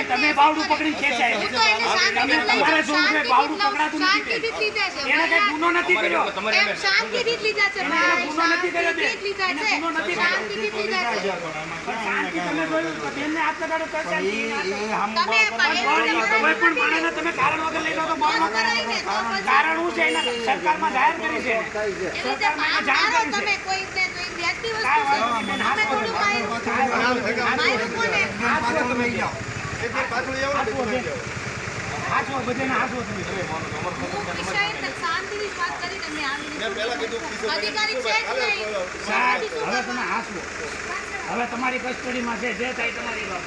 તમે બાવડું પકડી ખેંચાય બાવડું પકડાતું નથી એને કઈ ગુનો નથી કર્યો શાંતિથી લીધા છે ગુનો નથી કર્યો ગુનો નથી બેનને હાથ લગાડો તો તમે કારણ વગર લઈ લો તો કારણ શું છે એના સરકારમાં જાહેર કરી છે સરકારમાં જાહેર કરી છે હવે તમારી કસ્ટડીમાં છે જે થાય તમારી વાત